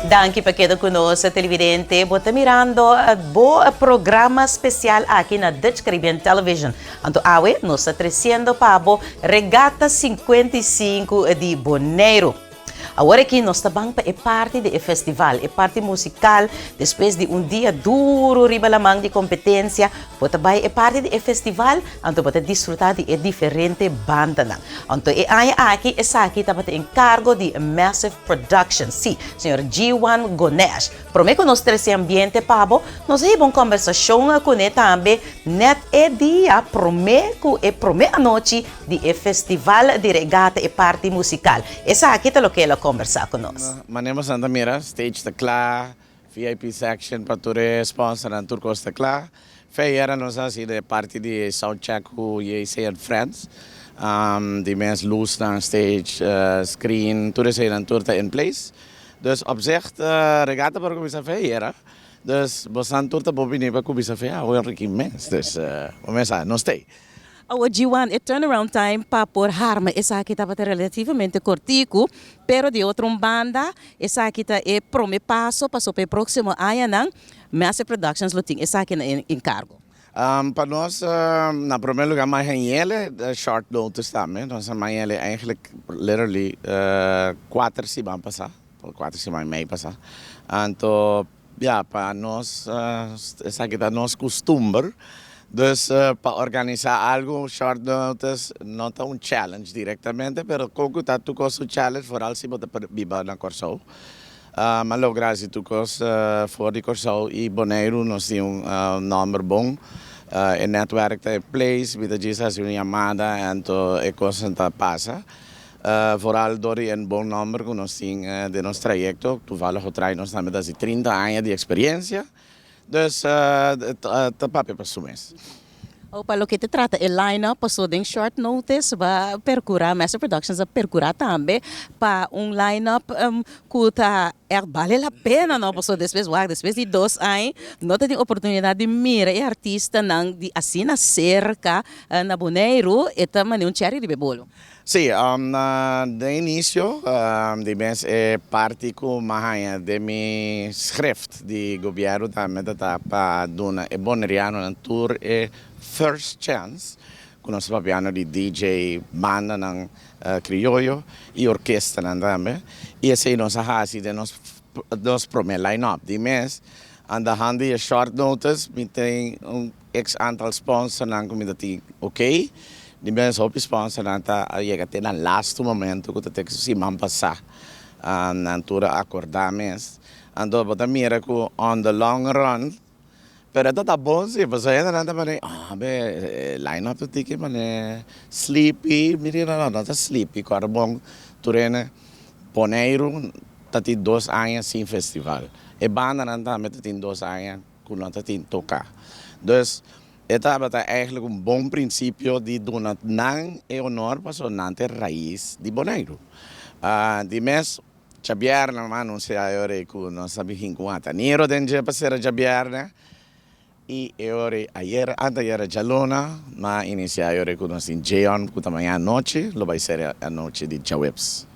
Danke para quedar conosco, televidente. Bota mirando bo programa especial aqui na Dutch Caribbean Television. Anto awe, nós está trazendo para bo Regata 55 de Bonaire. Agora aqui nós estamos é parte do festival, é parte musical, depois de dia duro, ribalamang de competência, bota vai é parte do festival, então bota desfrutar de diferentes bandas. Então aqui essa aqui está em cargo de Massive Productions, sim, senhor G1 Ganesh. Prometo nós ter esse ambiente pabo, nós aí uma conversação com ele também, net é dia prometo a noite de festival de regata e parte musical. Essa aqui é o que ela conversar conosco. Manemos Santa Mira, stage está claro, VIP section para todos sponsor and Turco está claro. Feira nós assim de parte de soundcheck com JC and Friends. Die mens luz na stage, screen, tudo isso aí tudo está in place. Dus op zich, regata para começar a feira. Dus bastante tudo está bom para começar a feira, hoje aqui mens. Dus começar, não stay. O G1, o turnaround time para por harma, essa aqui estava relativamente cortico, pero de outra banda, essa aqui está é prome passo, passou para o próximo ano, Massive Productions lo tem, essa aqui é encargo. Para nós, na primeiro lugar, mais ele, short notice também, nós mais ele eigenlijk literally 4 semanas passar, 4 semanas e meia passar. Então, para nós, essa aqui é nosso costume. Dus para organizar algo short notice não é challenge diretamente, mas como está tu coisa challenge, vooral se você viver na Corso. Mas logo graças tu coisa for de Corso e Bonaire nós temos número bom, o network está em place, vida diz assim uma chamada, então a coisa está passa. Vooral door een bom número que nós temos de nosso trajecto, toevallig getraaid nós também das 30 anos de experiência. Dus dat papi para sumes. O para o que te trata, o line-up passou em short notice, vai percurar, Massive Productions vai percurar também para line-up que está vale a pena, não passou depois de 2 anos, não tem oportunidade de mirar e artista não de assim na cerca na Bonaire e também cherry de bebolo. Sim, de início, de mês é parte com Mahanha de minha schrift de governo também está para dona é boneriano na tour é First Chance, com nosso papiano de DJ banda ng criollo e orquestra também. E esse é nossa raça de nos primeiro line-up de mês. Anda handi a short notice, me tem ex antal sponsor ng community, ok? De mês hop sponsor nanta chega até no last momento que tem que se passar na tour acordar mês. Ando bota mira que on the long run. Pero ito tapos pasaya na nanta mane line up to tiki mane sleepy mirina na sleepy carbong turene Bonaire tati 2 anos sem festival e banda nanta met tati 2 anos com nanta tin tocar. Dus esta é eigenlijk bom princípio de donar nang e honor para sonante raiz de Bonaire. De mês Javier na mano se ayore ku no sabi hinkuata. Niro denje pasera Javier na. E ore anteayer Jalona, mas inicia ayore ku no sin Jeon ku tamanha noite, lo vai ser a noite de Jaweps.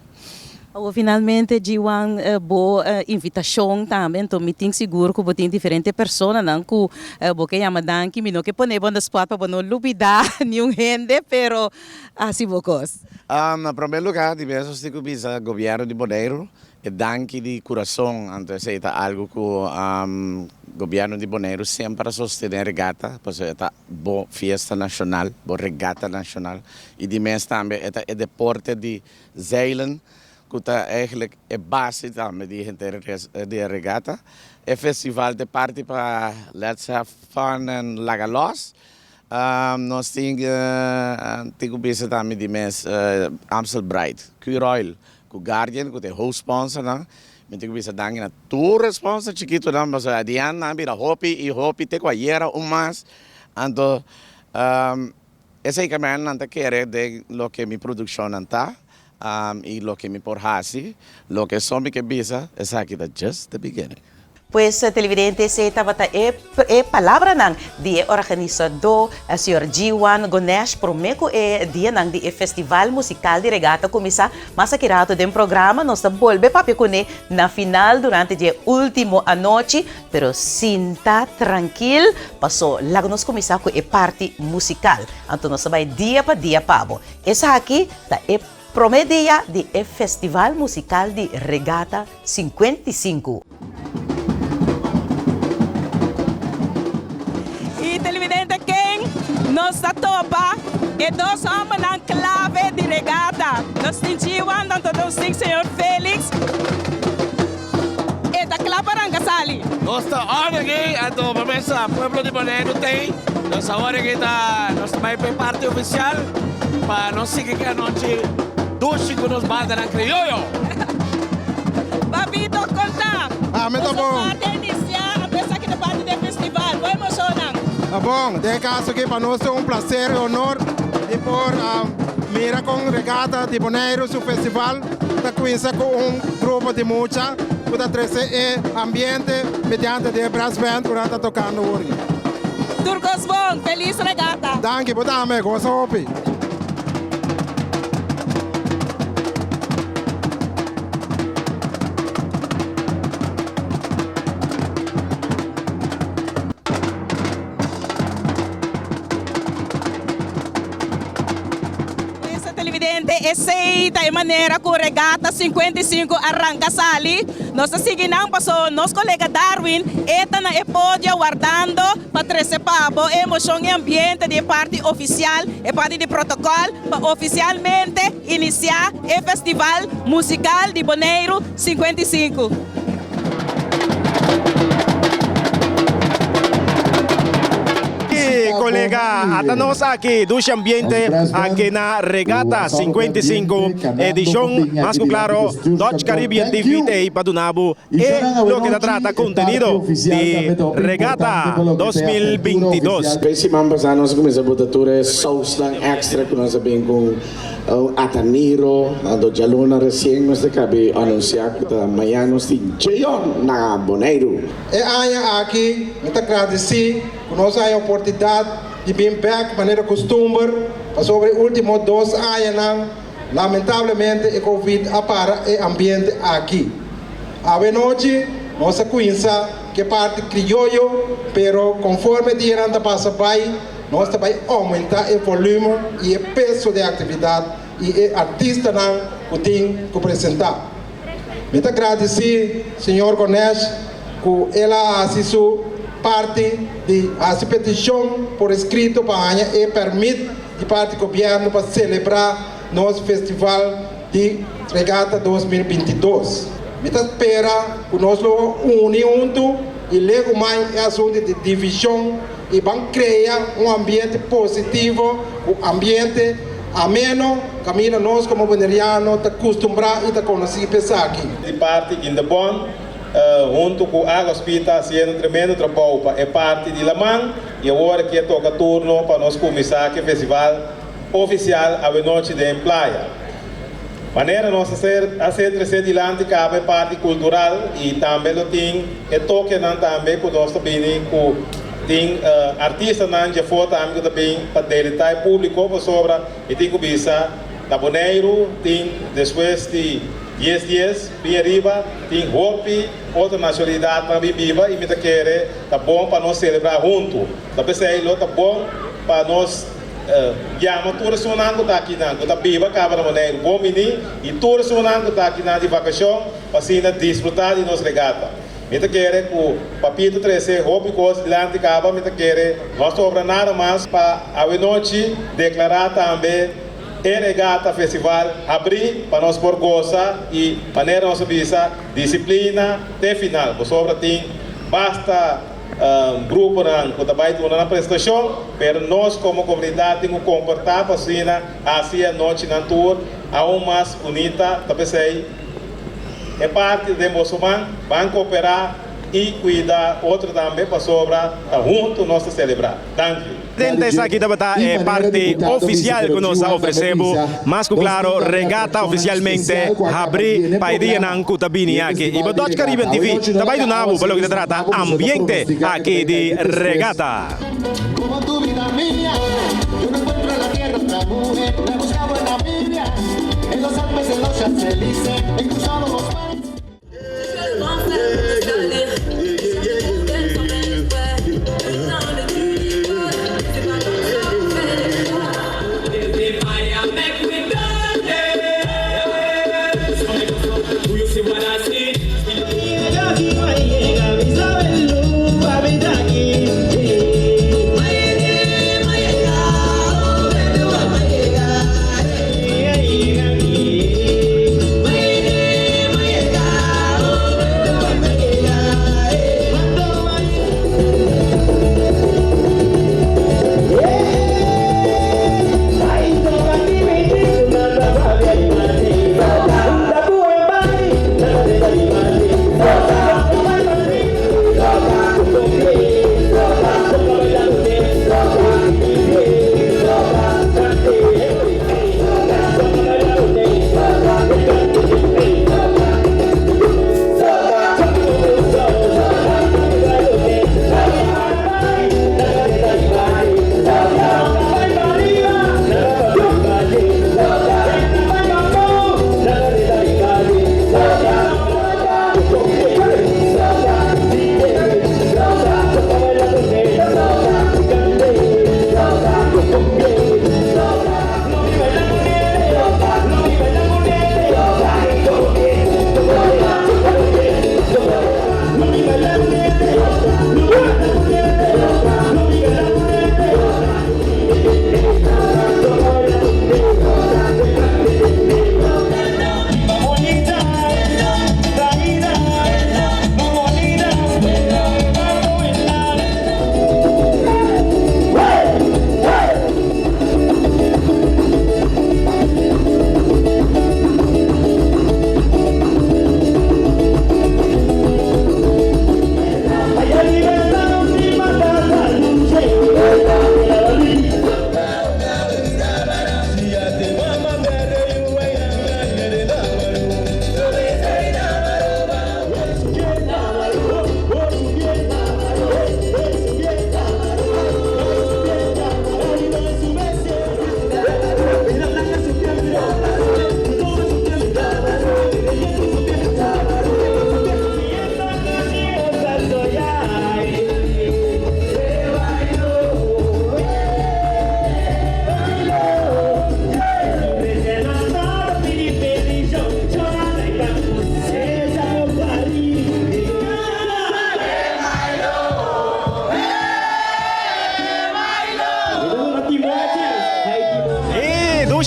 Finalmente, G1 boa invitação também, então me tenho seguro que tem diferentes pessoas, não que porque chama danke, me não que pone bom spot para não lubidar nenhum gente, pero assim vocos. Na primeiro lugar, diversos tipo bisa governo de Bonaire, e danke de coração, antes é algo que governo de Bonaire sempre sostener regata, porque é boa festa nacional, boa regata nacional, e de mês também é deporte de zeilen. Que eigenlijk é base também de regata. É festival de parte para Let's Have Fun and Lagalos. Nós temos bisa também de mês Amstel Bride, Curoil, com Guardian, que é host sponsor. Mas temos bisa dangue na tour sponsor chiquito, mas adiante também da Hopi te coaiera mais. Então, esse é o caminho que eu quero de lo que minha produção está. E lo que me porhasi, lo que só me que bisa, é aqui da just the beginning. Pues televidente se tabata palavra nang di organizador Sr. Jiwan Ganesh promeco dia nang di festival musical de regata comisa masakirato dem programa nós volve papi kune na final durante dia último a noite pero sinta tranquil passou logo nos comisa com parte musical então nós vai dia pa dia pabo essa aqui tá promedia de festival musical de regata 55. Televidente quem nos topa e nós somos na clave de regata. Nós sentimos tanto do senhor Félix e da clave Rangasali. Nós estamos aqui, a promessa Pueblo de Bonaire tem. Nós agora vai para parte oficial para nós seguir que a noite doce que nos manda na criollo. Papito, conta. Me tá bom. Parte iniciar a pensar que é parte do festival. Foi emocionante. Tá bom, de caso aqui para nós é um prazer e honor e por mira com regata de Bonaire no festival da conhecer com grupo de música para trazer ambiente mediante de brass band para estar tocando hoje. Turcos bom, feliz regata. Danke, boa tarde, gosto hopi. Essa é a maneira que o Regata 55 arranca sali. Nós seguimos passou nosso colega Darwin está na pódio guardando para trazer pabo emoção e ambiente de parte oficial e parte de protocolo para oficialmente iniciar o festival musical de Bonaire 55. Colega, até nós aqui do ambiente aqui na Regata 55 edição, mais claro, Dutch Caribbean TV aí para do Nabo e lo que trata contenido de Regata 2022. Principalmente nós começamos a botar tudo sauce extra que nós sabemos com Ataniro, do Jalona recém nós acabamos anunciar que amanhã nós temos Jayon na Bonaire. Aqui, muito agradecido por nós a oportunidade de vir back de maneira costume para sobre os últimos 2 anos, lamentavelmente, o Covid para o ambiente aqui. A noite, nós conhecemos que parte criollo, pero conforme o dia anda passa vai, nós também aumentar o volume e o peso de atividade e o artista que tem que apresentar. Muito agradecido, senhor Ganesh, que ela assistiu parte de a petição por escrito para e permite de parte do governo para celebrar nosso festival de regata 2022. Mita espera que nós unimos e logo mais assunto de divisão e vamos criar ambiente positivo, ambiente ameno, caminho nós como boneriano está acostumbrado e está conhecido pensar aqui. De parte in the bond junto com a Hospita, fazendo tremendo trabalho para a parte de Lamang e agora que toca turno para nós começar o festival oficial a noite de Playa. Maneira nós fazer adiante cabe parte cultural e também lo tem e toque também com nós também com tem artista não já foi também para deletar público para sobra e tem que bisa da Bonaire tem depois de 10 dias, bem arriba, tem Hopi, outra nacionalidade para viva e me querer, tá bom para nós celebrar junto. Tá pensando, tá bom para nós chama toda sonando tá aqui na, tá viva acaba na maneira bom menino e toda sonando tá aqui na de vacação, para assim desfrutar de nossa regata. Me querer o papito 13 Hopi coisa delante acaba, me querer, nós sobra nada mais para a noite declarar também Regata Festival abrir para nós por goza e maneira nossa visa disciplina até final. Por sobra tem basta grupo que trabalha na prestação, mas nós como comunidade temos que comportar para assim a noite na tour a mais bonita, talvez é parte de muçulmano, vamos cooperar e cuidar outro também para sobra junto nós celebrar. Thank you. Esa kita bata parte oficial que nos ofrecemos, más que claro, regata oficialmente, abrir para día ng Kutabini aquí. Y para Dutch Caribbean TV, tabay do nabo, para lo que se trata, ambiente aquí de regata. Como tu vida mía, yo no encuentro en la tierra otra mujer, me buscaba en la Biblia, en los Alpes, en los Champs-Élysées, he cruzado los mares.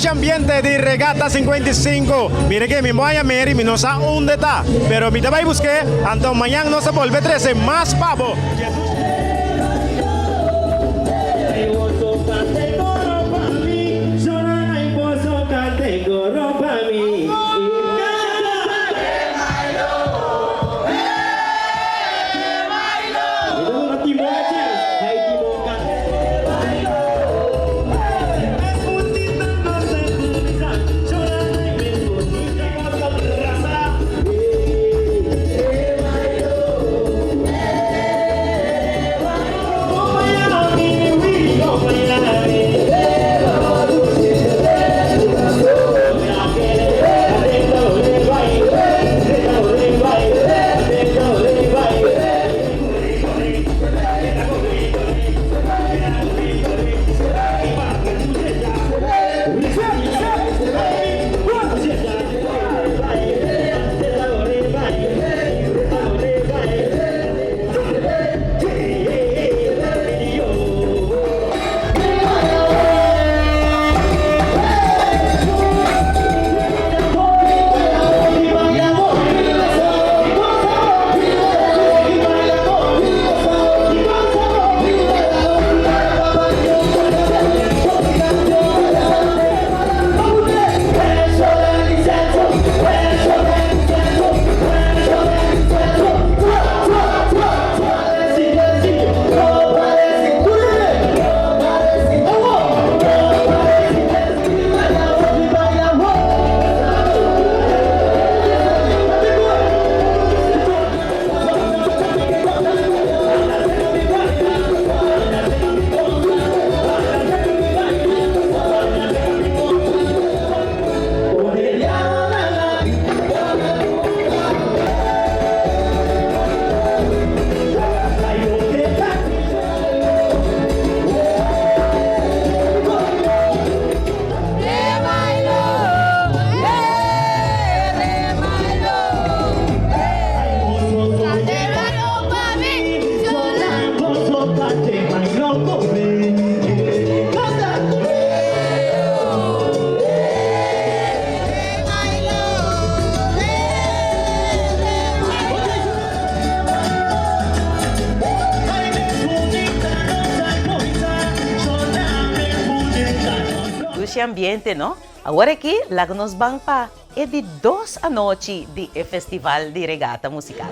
Ambiente de regata 55. Mire que mi voy a Mary, mi no sa un deta, pero mi te va a buscar, antes mañana no se vuelve 13 más pavo. Dushi ambiente, no? Agora aqui, lá nos bang pa, é de 2 a noite de Festival de Regata Musical.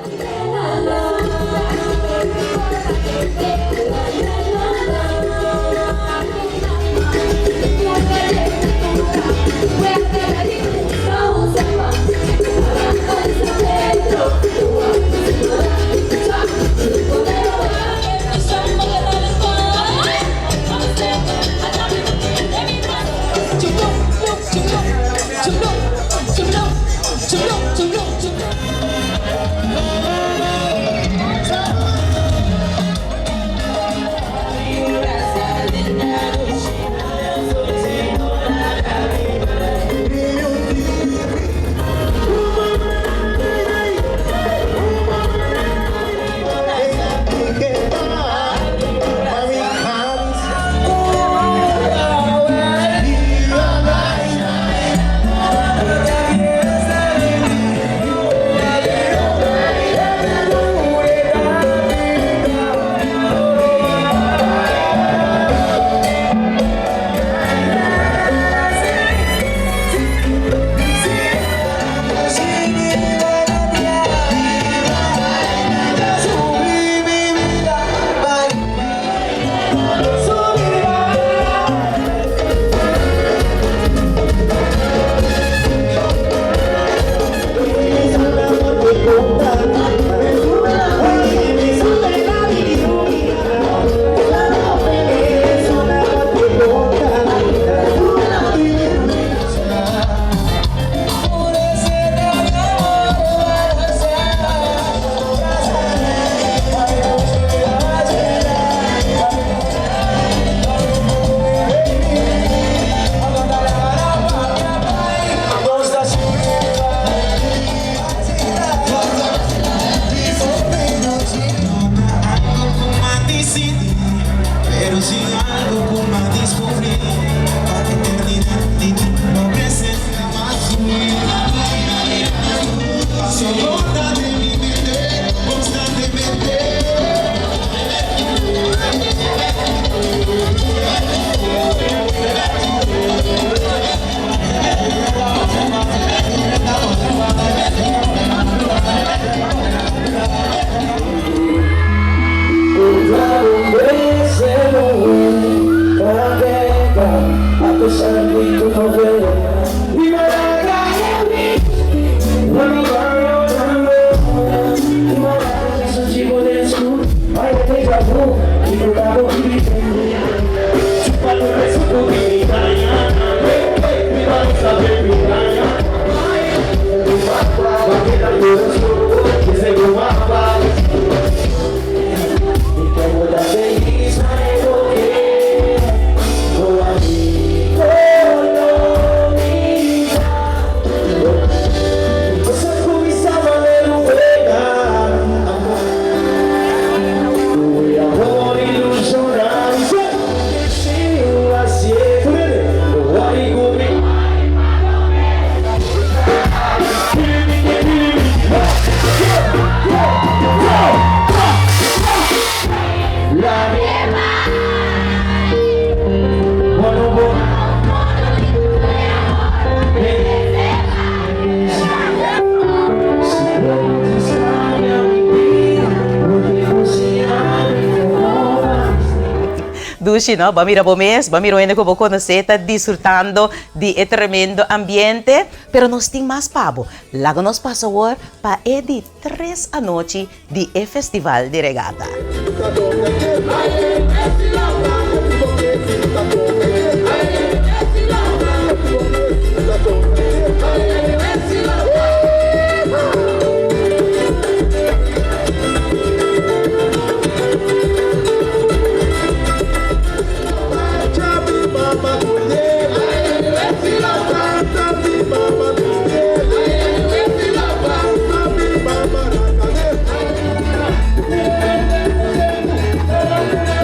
Dushi, no? Bamira Bomes, Bamiro ainda como conheceta, disfrutando de tremendo ambiente, pero nos tem mais pabo. Lago nos passa agora para de 3 a noite de Festival de Regata.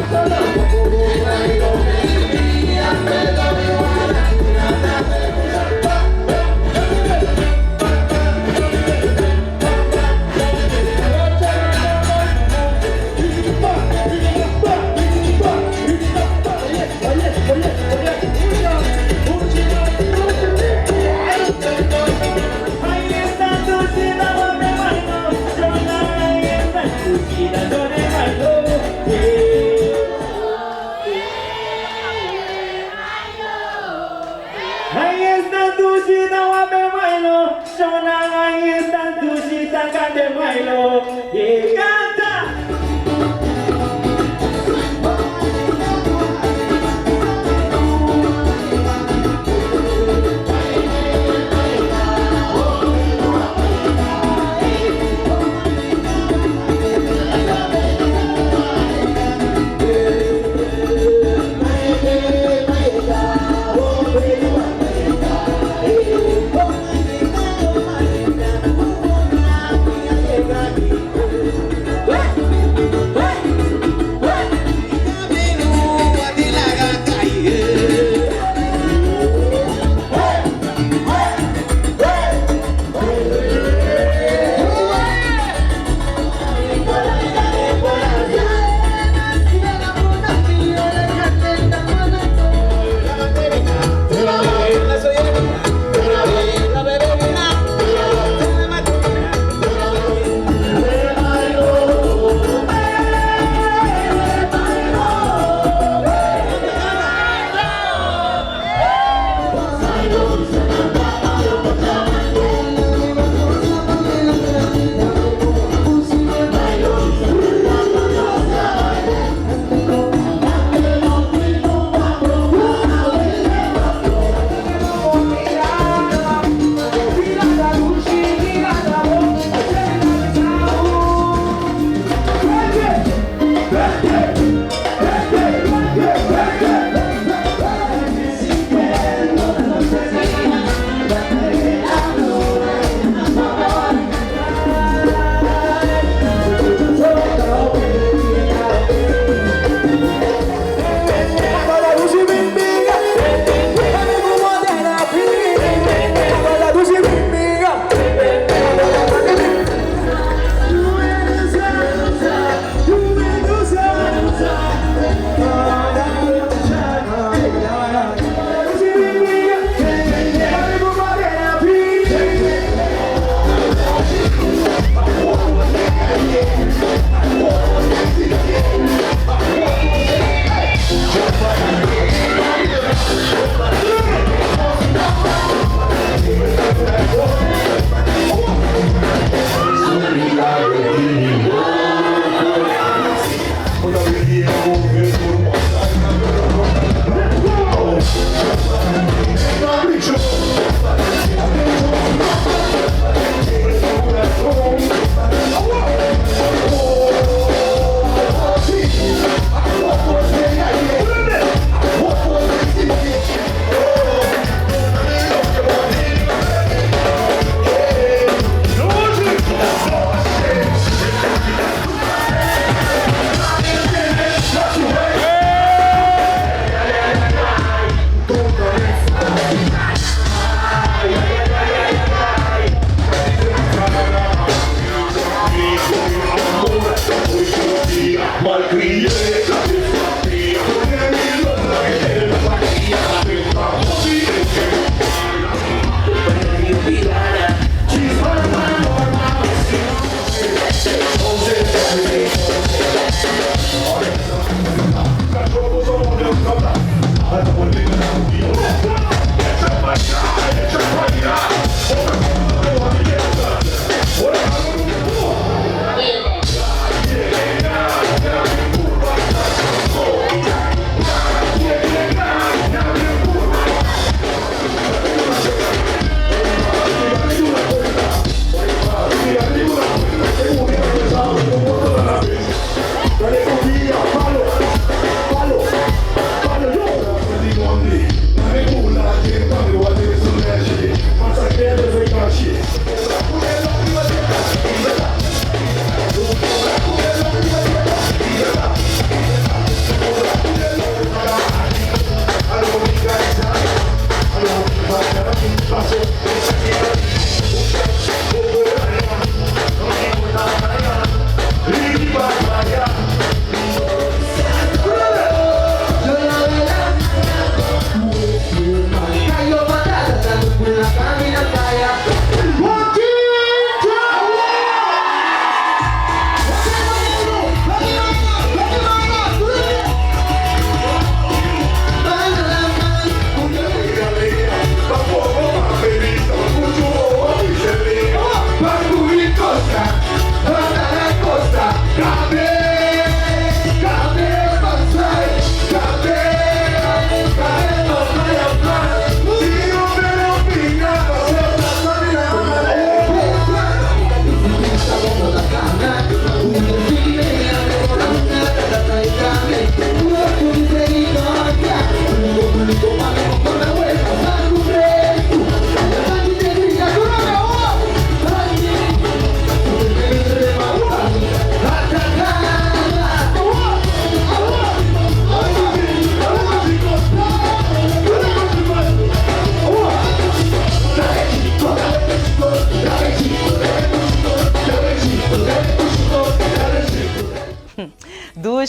Thank you.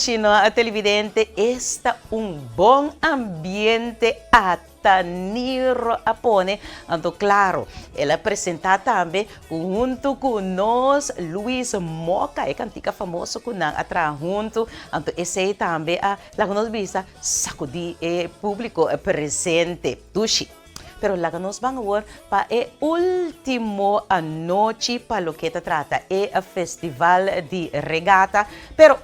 Dushino, televidente, está bom ambiente a Taniro Apone. Então, claro, ela apresenta também junto com nós Luis Moca, é cantica famoso com nós atrás junto. Então, esse também lá que nós vista sacudir público presente. Dushi. Pero lá que nós vamos ver para a última noite para o que trata é festival de regata. Pero,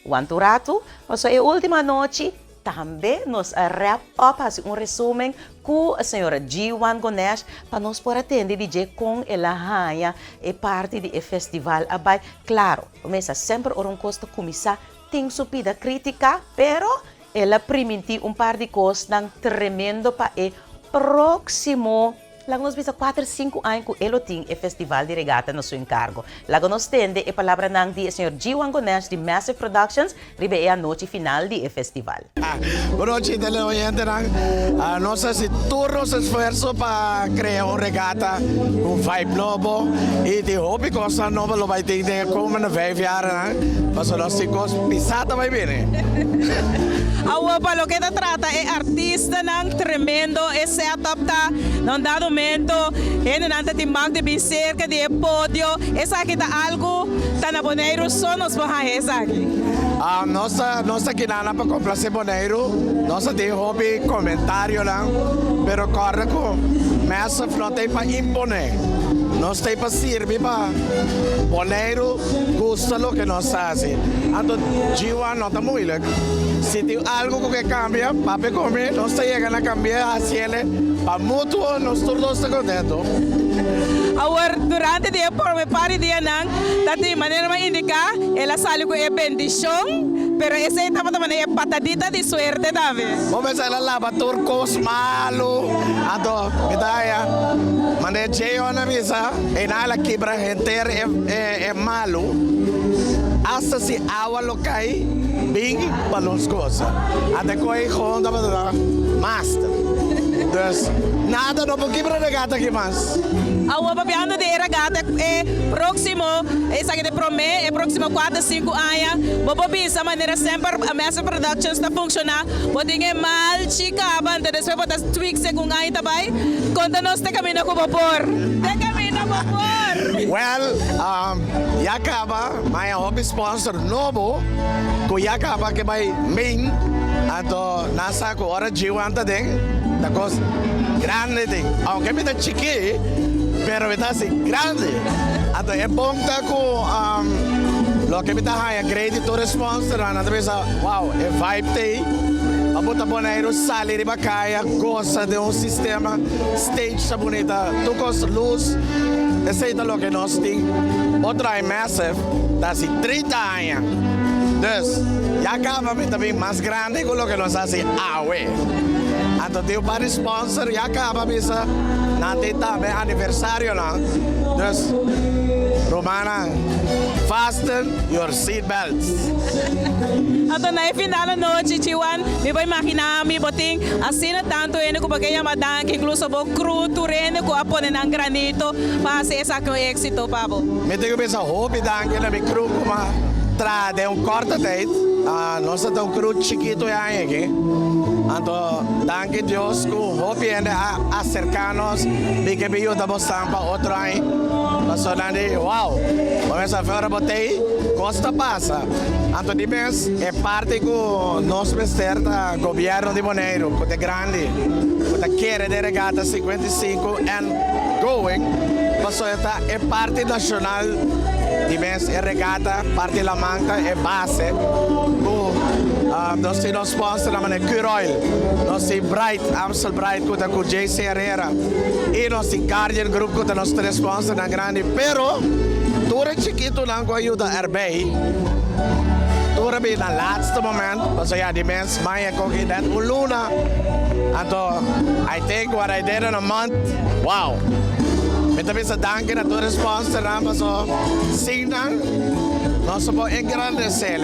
quanto rato, mas a última noite também nos wrap up resumen com a senhora G1 Ganesh para nós poder atender DJ com ela raia e parte do festival abai. Claro, começa sempre a costa começar tem subida crítica, pero ela permite par de coisas tremendo para o próximo. Lá nós vimos 4, 5 anos que ele tem o festival de regata no seu encargo. Lá nós tende a palavra ng di Sr. G1 Ganesh de Massive Productions, ribe a noite final do festival. Boa noite, televidente. Nós turnos esforço para criar uma regata com vibe novo e de hobby coisa nova lo vai ter de komende 5 jaar. Mas nós temos pisada vai bem. Awa pa lo que trata é artista ng tremendo e setup ta non dado momento ele nanta timbang de bem cerca de pódio essa aqui tá algo tá na Bonaire sonos para essa aqui. Nossa kinana para complacer Bonaire, nossa de hobby comentário lá, pero corre com Massive não tem para imponer. Nós temos para servir para Bonaire gosta lo que nós fazemos. Então, G1 não está muito. Se tem algo que cambia, papi come, nós chegamos a cambiar a cielo, para mútuo, nós todos estamos contentos. Agora, durante o dia, por me pare dia nang, tati maneira mais indicar, ela sale com a bendição, pero essa etapa também é patadita de suerte também. Vamos ver ela lava turcos malo, então, medalha, maneira cheio na mesa, e nada quebra gente é malo, hasta se água lo cai, bem para as coisas, até que aí conta para master. Dus nada no pode quebrar regata aqui mais. Awa papiando de regata é próximo, essa aqui de promê, é próximo 4, 5 anos. Bobo bisa maneira sempre a Massive Productions está funcionar. Bodinha mal chica, banda depois botas tweaks com aí também. Conta nós te caminho com vapor. Te caminho com vapor. Well, já acaba, mas hobby sponsor novo, que já acaba que vai main, então nessa hora G1 também. Da cosa grande ding. Aunque me da chiqui, pero me da assim grande. Ato é bom tá com lo que me da haya crédito sponsor, na vez wow, é vibe tem. A bota Bonaire sale de bacaia, gosta de sistema stage sa bonita, tu gosta luz. Esse é o que nós tem. Outra é Massive, dá assim 30 anos. Dus, já acaba também mais grande com o que nós fazemos. Então tem para sponsor, já acaba mesmo. Não tem também aniversário lá. Então, Romana, fasten your seatbelts. Então na final da noite, G1, me vou imaginar, me botem assina tanto ele com porque chamadan que incluso o cru turene com aponen ang granito para ser essa com êxito, Pablo. Me tenho pensado hobby danke na me cru como trade corta tijd. Nós estamos cru chiquito aqui. Então, danke Deus que o hobby é acercar-nos e que me ajuda bastante para outro ano. Mas só wow, vamos a ver botei, costa passa. Então, de vez é parte que nós ministério do governo de Bonaire, que é grande, que quer de regata 55 and going, mas é parte nacional. Dimens é regata, parte da manca é base. Nós temos sponsor na maneira Curoil, nós temos Bright, Amstel Bright, com JC Herrera, e nós temos Guardian Group, com nós temos sponsor na grande. Pero, tudo é chiquito lang com ajuda RBI. Tudo bem na laatste momento, mas já dimens mais é com que dat uluna. Então, I think what I did in a month, wow. Eu também sou danke na todos os sponsors, mas sim, nós somos engrandecer,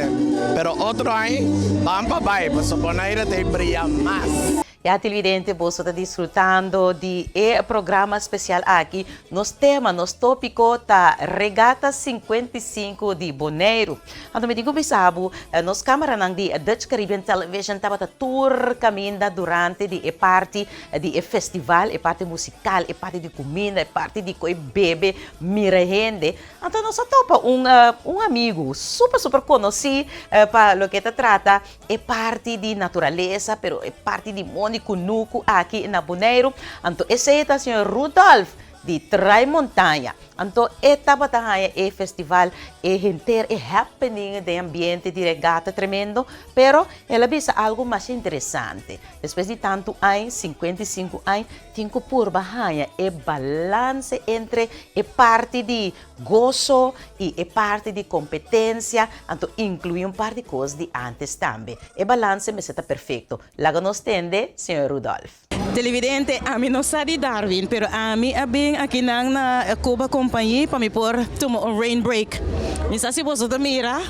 pero outro ano, vamos para baixo, mas Bonaire tem brilha mais. E a televidente, você está desfrutando de programa especial aqui. Nos tema, nos tópico, tá Regata 55 de Bonaire. Então, me digo, bisabo, nos câmara ng di Dutch Caribbean Television, tava ta tour caminda durante di parte di festival, parte musical, parte di comida, parte di coi bebe, mirahende. Então, nós topa um amigo super conhecido para lo que te trata, parte di naturaleza, pero parte di mondo kunuku aqui na Bonaire. Então, esse é o senhor Rudolf de Tramontanha. Então, esta batalha é festival, é inteiro, é happening de ambiente de regata tremendo, pero ela visa algo mais interessante. Depois de tanto anos, 55 anos, tem que por batalha é balance entre a parte de gozo e a parte de competência, então inclui parte de coisas de antes também. É balance, mas está perfeito. Lago nos tende, senhor Rudolf. Televidente, a mim não sabe Darwin, pero a mim é bem aqui na Cuba Companhia para me pôr um rain break. Me sabe se você mira,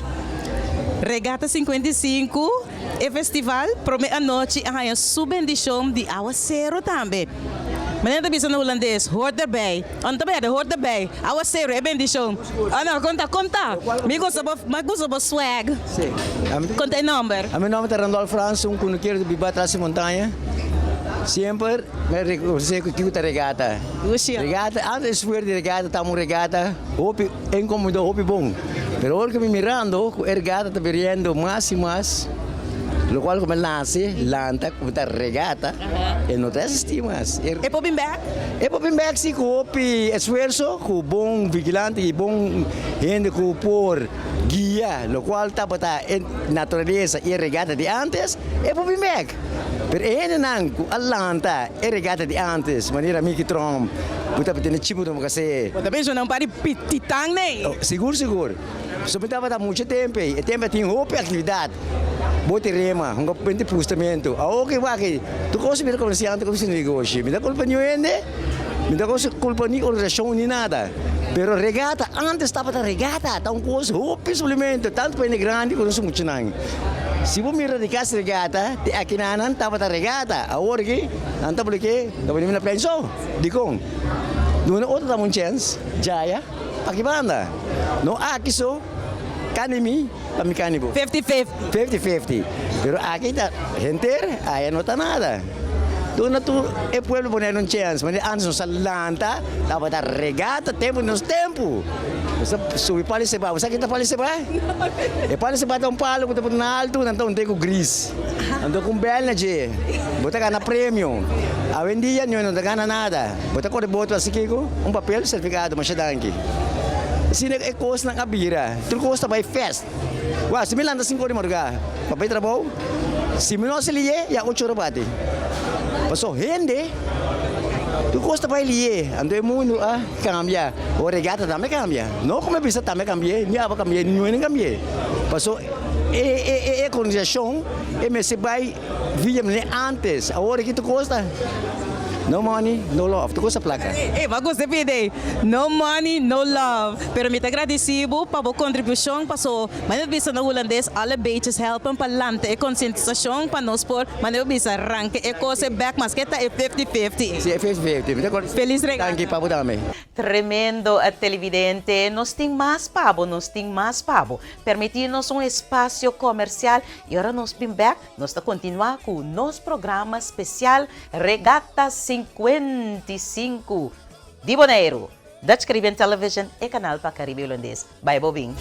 Regata 55, é festival, promete a noite, a subbendição de aguaceiro também. Mas não bisa no holandês, hoort erbij. Onde ben je, hoort erbij. Aguaceiro, é bendição. Ah não, conta. Me gusta bo swag. Sim. Conta o número. A meu nome é Randolph Franz, condutor de Biba Trás Montanha. Sempre me reconheci que eu regata. Regata, antes de regata, estamos regata, hopi incomodou, hopi bom. Pero agora que me mirando, a regata está virando mais e mais. Lo cual como nasce, lanta, como está regata, e não existe mais. É para bimback? É para bimback, sim, com hopi esforço, com bom vigilante e bom gente com por guia, lo cual está para a natureza e regata de antes, é para bimback. Pero ainda não, a lanta é regata de antes, maneira que trom, puta para ter tipo de uma case. Mas também não para pititang né? Seguro. Só me estava muito tempo, e tempo tinha outra atividade. Bote rema, um pouco de postamento. Ah, ok, vai. Tu consegue comerciante, tu consegue negócio. Me dá culpa nenhuma, me dá culpa nem organização nem nada. Pero regata, antes estava a regata, tá coisa, suplemento, tanto para grande como muito não. Se você mira de casa regata, aqui na não estava a regata. Agora aqui, não está porque, não me pensou, digo, não é outra uma chance, já aqui banda, não aqui só. Kanimi, para mecânico. 50-50. 50-50. Pero aqui está, gente, aí não está nada. Tu é pueblo poner um chance, mas antes nos lanta, estava da regata, tempo nos tempo. Subi pali seba, você que está pali seba? E pali seba tá palo, que tá na alto, então tem com gris. Então com bela je, bota ganha prêmio. A vendia não ganha nada. Bota com boto assim que papel certificado, mas danke. Sini ekos ng abira, tulkos tabay fest. Wah, similan na 5 de marga. Papay trabaho. Simino sa liye, ya 8 rabati. Paso hindi. Tulkos tabay liye. Ando mundo cambia. O regata também cambia. Não como bisa também cambia, ni apa cambia, ni nem cambia. Paso organização me se vai via antes. Agora que tu custa. No money, no love. Tu gosta placa? Bagus de pide. No money, no love. Pero me agradecido para a contribuição. Passou, mas eu bisa no holandês, alle beetjes helpen para lante e conscientização para nós por, mas eu bisa arranque e coisa back, mas que está 50-50. Sim, é 50-50. Feliz regata. Thank you, Pabo Dame. Tremendo televidente, nos tem mais pabo, permitir-nos espaço comercial e agora nos bem back, nós está continuar com o nosso programa especial Regata 55 de Bonaire, Dutch Caribbean Television e canal para Caribe Holandês. Bye, Bobin.